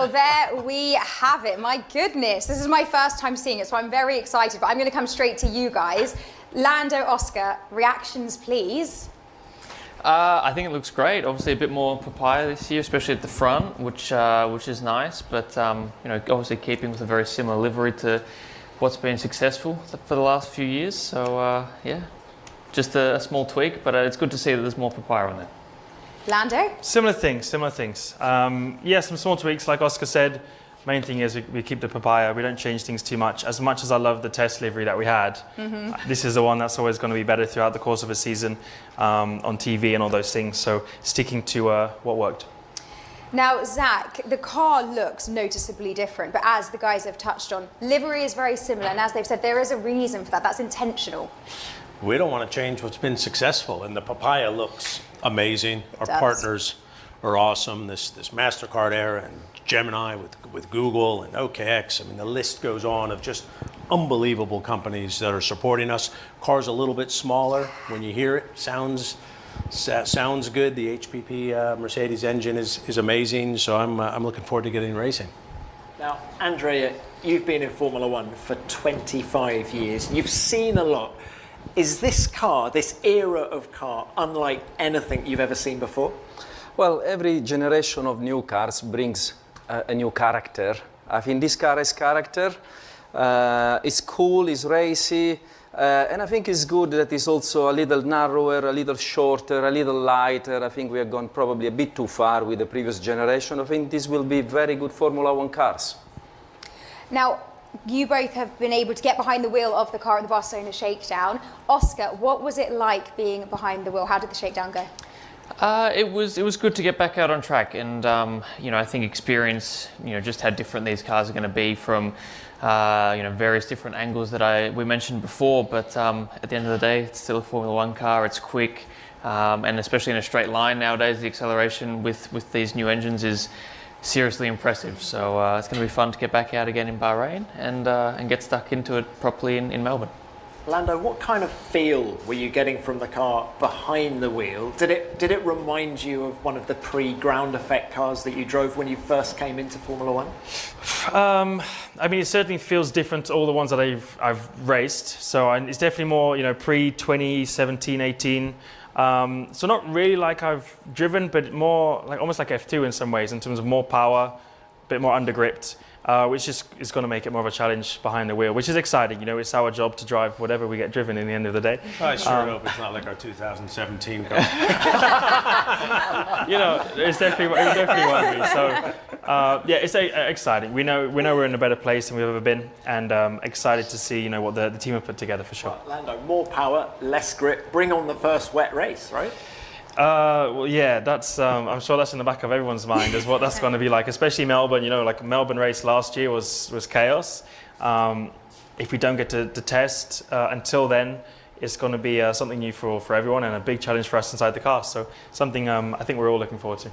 Well, there we have it. My goodness, this is my first time seeing it, so I'm very excited. But I'm going to come straight to you guys. Lando, Oscar, reactions, please. I think it looks great. Obviously, a bit more papaya this year, especially at the front, which is nice. But you know, obviously keeping with a very similar livery to what's been successful for the last few years. So yeah, just a small tweak, but it's good to see that there's more papaya on there. Lando? Similar things. Yeah, some small tweaks, like Oscar said. Main thing is we keep the papaya. We don't change things too much. As I love the test livery that we had, this is the one that's always going to be better throughout the course of a season on TV and all those things. So sticking to what worked. Now, Zach, the car looks noticeably different, but as the guys have touched on, livery is very similar, and as they've said, there is a reason for that. That's intentional. We don't want to change what's been successful, and the papaya looks amazing. Our partners are awesome. This MasterCard era and Gemini with Google and OKX. I mean, the list goes on of just unbelievable companies that are supporting us. Car's a little bit smaller. When you hear it, sounds good. The HPP Mercedes engine is amazing. So I'm looking forward to getting racing. Now, Andrea, you've been in Formula One for 25 years. You've seen a lot. Is this car, this era of car, unlike anything you've ever seen before? Well, every generation of new cars brings a new character. I think this car has character. It's cool, it's racy, and I think it's good that it's also a little narrower, a little shorter, a little lighter. I think we have gone probably a bit too far with the previous generation. I think this will be very good Formula One cars. Now, you both have been able to get behind the wheel of the car at the Barcelona shakedown. Oscar, what was it like being behind the wheel? How did the shakedown go? It was good to get back out on track, and you know, I think experience, you know, just how different these cars are going to be from you know, various different angles that we mentioned before. But at the end of the day, it's still a Formula One car. It's quick, and especially in a straight line nowadays, the acceleration with these new engines is seriously impressive. So it's going to be fun to get back out again in Bahrain and get stuck into it properly in Melbourne. Lando, what kind of feel were you getting from the car behind the wheel? Did it remind you of one of the pre-ground effect cars that you drove when you first came into Formula One? I mean, it certainly feels different to all the ones that I've raced. So it's definitely more, you know, pre-2017, 18. So not really like I've driven, but more like almost like F2 in some ways, in terms of more power, a bit more undergripped. Which is going to make it more of a challenge behind the wheel, which is exciting. You know, it's our job to drive whatever we get driven in the end of the day. I sure hope it's not like our 2017 car. You know, it definitely won't be. So, yeah, it's exciting. We know we're in a better place than we've ever been, and excited to see, you know, what the team have put together for sure. Right, Lando, more power, less grip. Bring on the first wet race, right? Well, yeah, that's. I'm sure that's in the back of everyone's mind is what that's going to be like, especially Melbourne. You know, like Melbourne race last year was chaos. If we don't get to test until then, it's going to be something new for everyone and a big challenge for us inside the car. So something I think we're all looking forward to.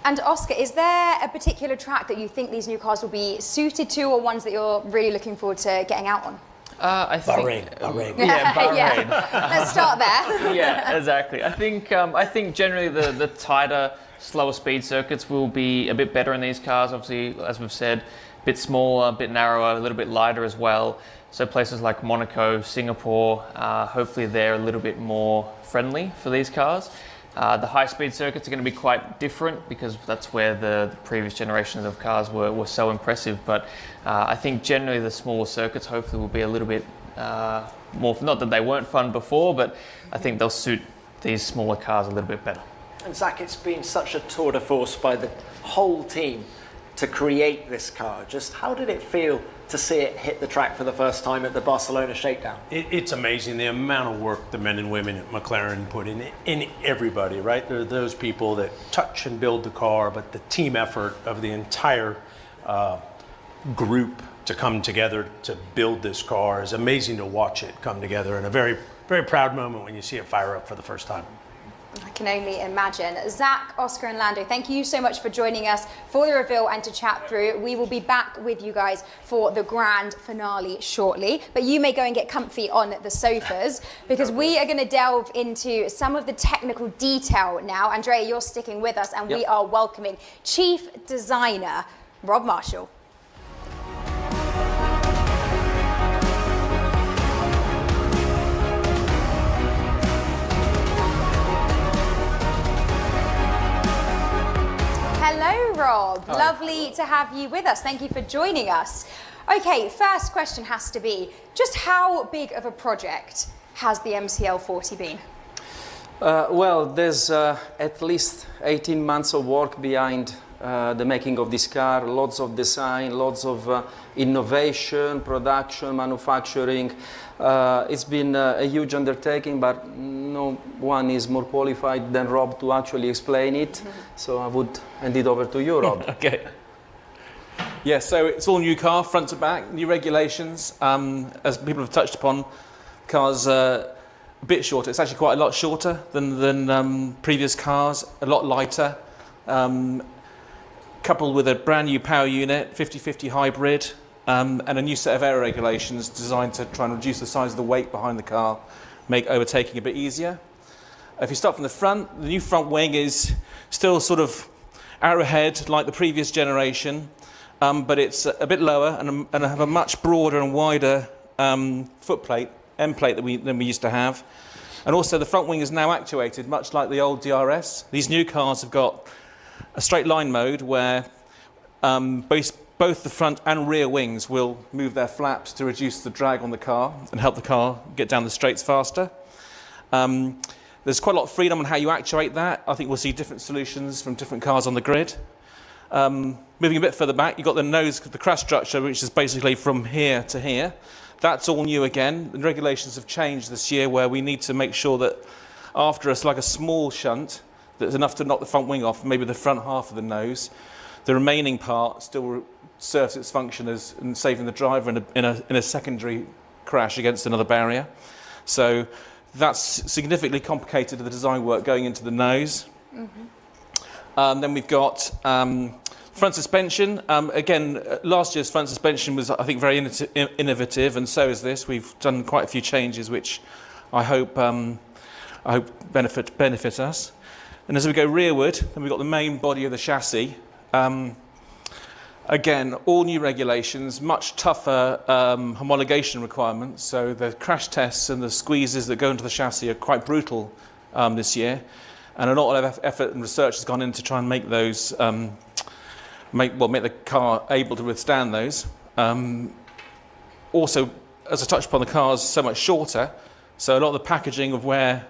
And Oscar, is there a particular track that you think these new cars will be suited to, or ones that you're really looking forward to getting out on? I think Bahrain. Yeah, Bahrain. Yeah. Let's start there. Yeah, exactly. I think generally the tighter, slower speed circuits will be a bit better in these cars. Obviously, as we've said, a bit smaller, a bit narrower, a little bit lighter as well. So places like Monaco, Singapore, hopefully they're a little bit more friendly for these cars. The high-speed circuits are going to be quite different because that's where the previous generations of cars were so impressive. But I think generally the smaller circuits hopefully will be a little bit more, not that they weren't fun before, but I think they'll suit these smaller cars a little bit better. And Zach, it's been such a tour de force by the whole team to create this car. Just how did it feel to see it hit the track for the first time at the Barcelona shakedown? It's amazing the amount of work the men and women at McLaren put in everybody, right? There are those people that touch and build the car, but the team effort of the entire group to come together to build this car is amazing to watch it come together, and a very, very proud moment when you see it fire up for the first time. I can only imagine. Zach, Oscar and Lando, thank you so much for joining us for the reveal and to chat through. We will be back with you guys for the grand finale shortly, but you may go and get comfy on the sofas because we are going to delve into some of the technical detail now. Andrea, you're sticking with us, and we are welcoming Chief Designer Rob Marshall. Hello, Rob. Hi. Lovely to have you with us. Thank you for joining us. Okay, first question has to be, just how big of a project has the MCL40 been? Well, there's at least 18 months of work behind the making of this car, lots of design, lots of innovation, production, manufacturing. It's been a huge undertaking, but no one is more qualified than Rob to actually explain it. So I would hand it over to you, Rob. Okay. Yeah, so it's all new car, front to back, new regulations. As people have touched upon, cars a bit shorter. It's actually quite a lot shorter than previous cars, a lot lighter. Coupled with a brand new power unit, 50/50 hybrid, and a new set of aero regulations designed to try and reduce the size of the weight behind the car, make overtaking a bit easier. If you start from the front, the new front wing is still sort of arrowhead like the previous generation, but it's a bit lower and have a much broader and wider footplate, end plate than we used to have. And also the front wing is now actuated, much like the old DRS. These new cars have got a straight line mode where both the front and rear wings will move their flaps to reduce the drag on the car and help the car get down the straights faster. There's quite a lot of freedom on how you actuate that. I think we'll see different solutions from different cars on the grid. Moving a bit further back, you've got the nose, the crash structure, which is basically from here to here. That's all new again. The regulations have changed this year where we need to make sure that after us, like a small shunt, that's enough to knock the front wing off, maybe the front half of the nose. The remaining part still serves its function as in saving the driver in a secondary crash against another barrier. So that's significantly complicated the design work going into the nose. Then we've got front suspension. Again, last year's front suspension was, I think, very innovative, and so is this. We've done quite a few changes, which I hope benefit us. And as we go rearward, then we've got the main body of the chassis. Again, all new regulations, much tougher homologation requirements. So the crash tests and the squeezes that go into the chassis are quite brutal this year. And a lot of effort and research has gone in to try and make those, make the car able to withstand those. Also, as I touched upon, the car's so much shorter. So a lot of the packaging of where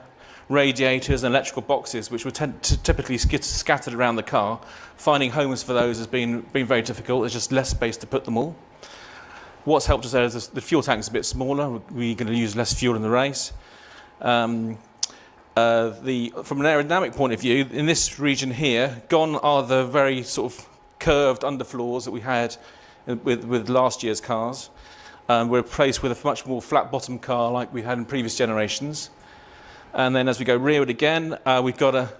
radiators and electrical boxes, which were typically scattered around the car, finding homes for those has been very difficult. There's just less space to put them all. What's helped us there is the fuel tank is a bit smaller. We're going to use less fuel in the race. From an aerodynamic point of view, in this region here, gone are the very sort of curved underfloors that we had with last year's cars. We're replaced with a much more flat-bottom car like we had in previous generations. And then as we go rearward again, we've got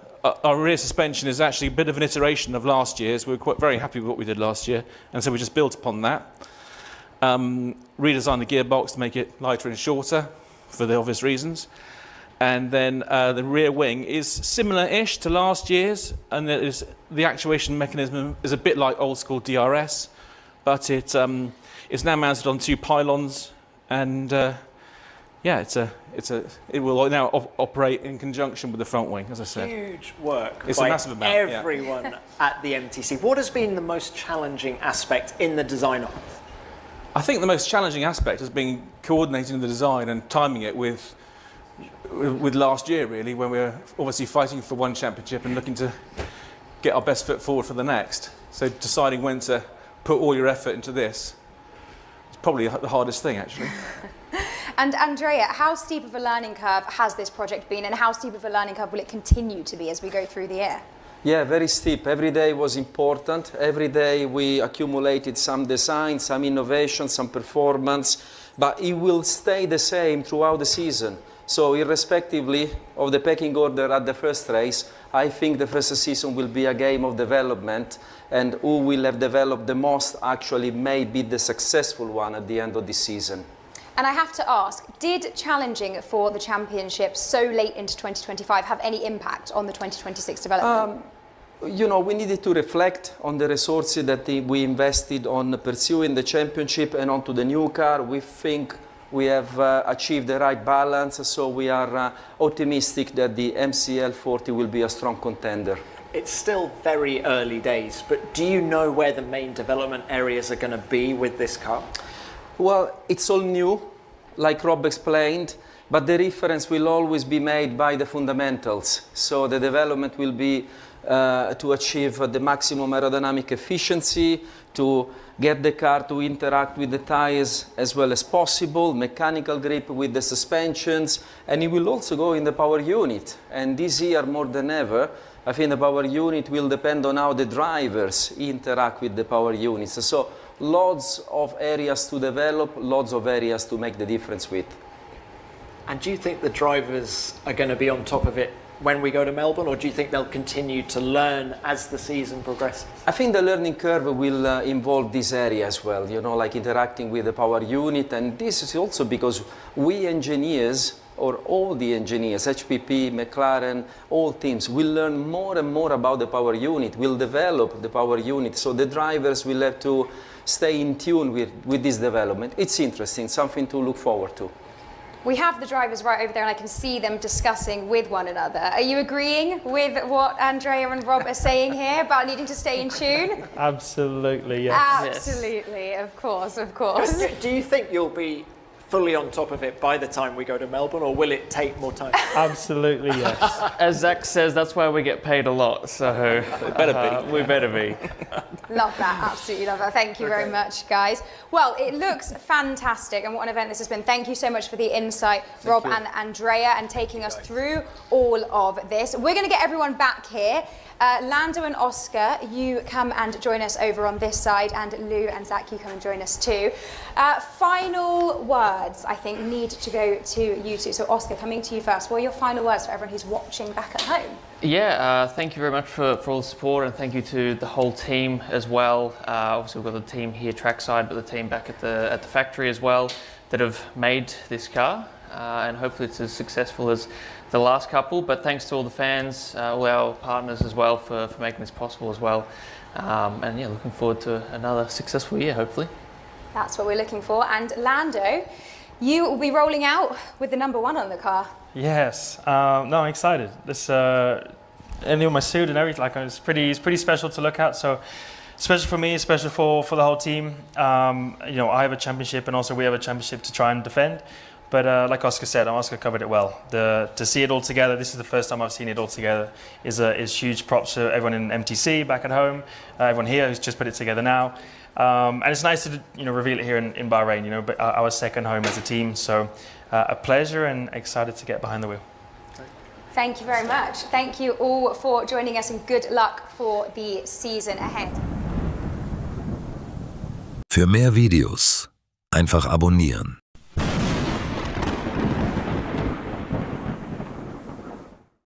our rear suspension is actually a bit of an iteration of last year's. We were very happy with what we did last year, and so we just built upon that. Redesigned the gearbox to make it lighter and shorter for the obvious reasons. And then the rear wing is similar-ish to last year's, and the actuation mechanism is a bit like old-school DRS, but it's now mounted on two pylons, and yeah, it will now operate in conjunction with the front wing, as I said. Huge work It's by a massive amount, everyone at the MTC. What has been the most challenging aspect in the design of it? I think the most challenging aspect has been coordinating the design and timing it with last year, really, when we were obviously fighting for one championship and looking to get our best foot forward for the next. So deciding when to put all your effort into this is probably the hardest thing, actually. And Andrea, how steep of a learning curve has this project been, and how steep of a learning curve will it continue to be as we go through the year? Yeah, very steep. Every day was important. Every day we accumulated some design, some innovation, some performance, but it will stay the same throughout the season. So irrespectively of the pecking order at the first race, I think the first season will be a game of development, and who will have developed the most actually may be the successful one at the end of the season. And I have to ask, did challenging for the championship so late into 2025 have any impact on the 2026 development? you know, we needed to reflect on the resources that we invested on pursuing the championship and onto the new car. We think we have achieved the right balance, so we are optimistic that the MCL40 will be a strong contender. It's still very early days, but do you know where the main development areas are going to be with this car? Well, it's all new, like Rob explained, but the reference will always be made by the fundamentals. So the development will be to achieve the maximum aerodynamic efficiency, to get the car to interact with the tires as well as possible, mechanical grip with the suspensions, and it will also go in the power unit. And this year, more than ever, I think the power unit will depend on how the drivers interact with the power units. So lots of areas to develop, lots of areas to make the difference with. And do you think the drivers are going to be on top of it when we go to Melbourne, or do you think they'll continue to learn as the season progresses? I think the learning curve will involve this area as well, you know, like interacting with the power unit. And this is also because we engineers, or all the engineers, HPP, McLaren, all teams, will learn more and more about the power unit, will develop the power unit. So the drivers will have to stay in tune with this development. It's interesting, something to look forward to. We have the drivers right over there and I can see them discussing with one another. Are you agreeing with what Andrea and Rob are saying here about needing to stay in tune? Absolutely, yes. Absolutely, of course, of course. Do you think you'll be fully on top of it by the time we go to Melbourne, or will it take more time? Absolutely, yes. As Zach says, that's why we get paid a lot, so we better be. Love that, absolutely love that. Thank you very much, guys. Well, it looks fantastic, and what an event this has been. Thank you so much for the insight, Rob and Andrea, and taking us through all of this. We're going to get everyone back here. Lando and Oscar, you come and join us over on this side, and Lou and Zach, you come and join us too. Final words, I think, need to go to you two. So Oscar, coming to you first, what are your final words for everyone who's watching back at home? Yeah, thank you very much for all the support, and thank you to the whole team as well. Obviously we've got the team here trackside, but the team back at the factory as well that have made this car, and hopefully it's as successful as the last couple. But thanks to all the fans, all our partners as well for making this possible as well. And yeah, looking forward to another successful year, hopefully. That's what we're looking for. And Lando, you will be rolling out with the #1 on the car. Yes, no, I'm excited. This, and with my suit and everything, like it's pretty special to look at. So special for me, special for the whole team. You know, I have a championship, and also we have a championship to try and defend. But like Oscar said, Oscar covered it well. To see it all together, this is the first time I've seen it all together, is huge props to everyone in MTC back at home, everyone here who's just put it together now. And it's nice to reveal it here in Bahrain, but our second home as a team. So a pleasure and excited to get behind the wheel. Thank you very much. Thank you all for joining us, and good luck for the season ahead. Für mehr Videos einfach abonnieren.